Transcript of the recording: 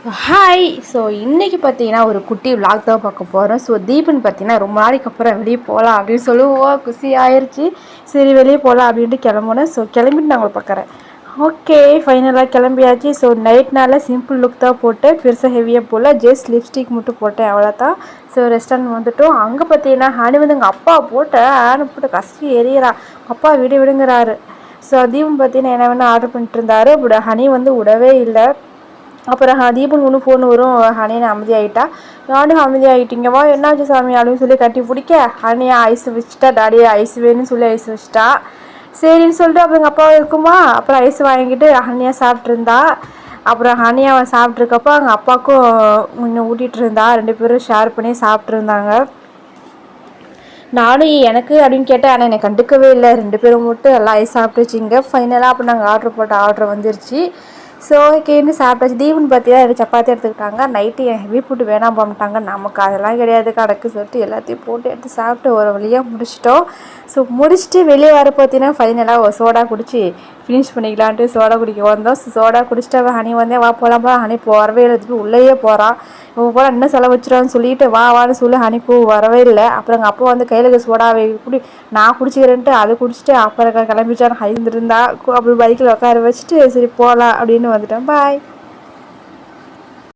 Hi. So இன்றைக்கி பார்த்தீங்கன்னா ஒரு குட்டி விளாக் தான் பார்க்க போகிறோம். ஸோ தீபன் பார்த்தீங்கன்னா ரொம்ப நாளைக்கு அப்புறம் வெளியே போகலாம் அப்படின்னு சொல்லுவோம். குஷி ஆயிடுச்சு. சரி வெளியே போகலாம் அப்படின்ட்டு கிளம்புனேன். ஸோ கிளம்பிட்டு நான் உங்களை பார்க்குறேன். ஓகே, ஃபைனலாக கிளம்பியாச்சு. ஸோ நைட்னால சிம்பிள் லுக் தான் போட்டேன், பெருசாக ஹெவியாக போகல, ஜஸ்ட் லிப்ஸ்டிக் மட்டும் போட்டேன், அவ்வளோ தான். ஸோ ரெஸ்டாரண்ட் வந்துவிட்டோம். அங்கே பார்த்தீங்கன்னா ஹனி வந்து எங்கள் அப்பா போட்டேன் ஆனு போட்டு கஷ்டி எறிகிறா. அப்பா விடுங்கிறாரு. ஸோ தீபன் பார்த்தீங்கன்னா என்ன வேணால் ஆர்டர் பண்ணிட்டு இருந்தாரு. பட் ஹனி வந்து விடவே இல்லை. அப்புறம் தீபன் ஒன்று ஃபோன் வரும். ஹனியை அமைதியாகிட்டா. நானும் அமைதியாகிட்டீங்க வா என்னாச்சு சாமி அப்படின்னு சொல்லி கட்டி பிடிக்க ஹனியை ஐஸ் வச்சுட்டா. டாடியை ஐஸ் வேணும்னு சொல்லி ஐஸ் வச்சுட்டா. சரின்னு சொல்லிட்டு அப்புறம் எங்கள் அப்பா இருக்குமா, அப்புறம் ஐஸ் வாங்கிட்டு ஹனியாக சாப்பிட்ருந்தா. அப்புறம் ஹனியை அவன் சாப்பிட்ருக்கப்போ எங்கள் அப்பாவுக்கும் கொஞ்சம் ஊட்டிகிட்டு இருந்தா. 2 பேரும் ஷேர் பண்ணி சாப்பிட்ருந்தாங்க. நானும் எனக்கு அப்படின்னு கேட்டேன், ஆனால் என்னை கண்டுக்கவே இல்லை. 2 பேரும் மட்டும் எல்லாம் ஐஸ் சாப்பிட்டு வச்சிங்க. ஃபைனலாக அப்போ நாங்கள் ஆர்டர் போட்ட ஆர்டர் வந்துருச்சு. ஸோ ஓகேன்னு சாப்பிட்டாச்சு. தீபன் பார்த்தீங்கன்னா 2 சப்பாத்தி எடுத்துக்கிட்டாங்க. நைட்டு என் ஹெவி ஃபுட்டு வேணாம் பண்ணிட்டாங்க. நமக்கு அதெல்லாம் கிடையாது கணக்கு சொல்லிட்டு எல்லாத்தையும் போட்டு எடுத்து சாப்பிட்டு ஒரு வழியாக முடிச்சிட்டோம். ஸோ முடிச்சுட்டு வெளியே வர பார்த்தீங்கன்னா ஃபைனலாக ஒரு சோடா குடிச்சு ஃபினிஷ் பண்ணிக்கலான்ட்டு சோடா குடிக்க வந்தோம். சோடா குடிச்சிட்டு அவன் ஹனி வந்தேன் வா போகலாம்ப்பா. ஹனி போகிறவே இல்லை, திருப்பி உள்ளேயே போகிறான். இவன் போல இன்னும் செலவு வச்சிடான்னு சொல்லிட்டு வான்னு சொல்லி ஹனி பூ வரவே இல்லை. அப்புறம் எங்கள் அப்பா வந்து கையில் சோடாவை குடி நான் குடிச்சிக்கிறேன்ட்டு அதை குடிச்சிட்டு அப்புறம் கிளம்பிச்சான்னு ஹைந்திருந்தா. அப்புறம் பைக்கில் உட்கார வச்சுட்டு சரி போகலாம் அப்படின்னு வந்துட்டேன். பாய்.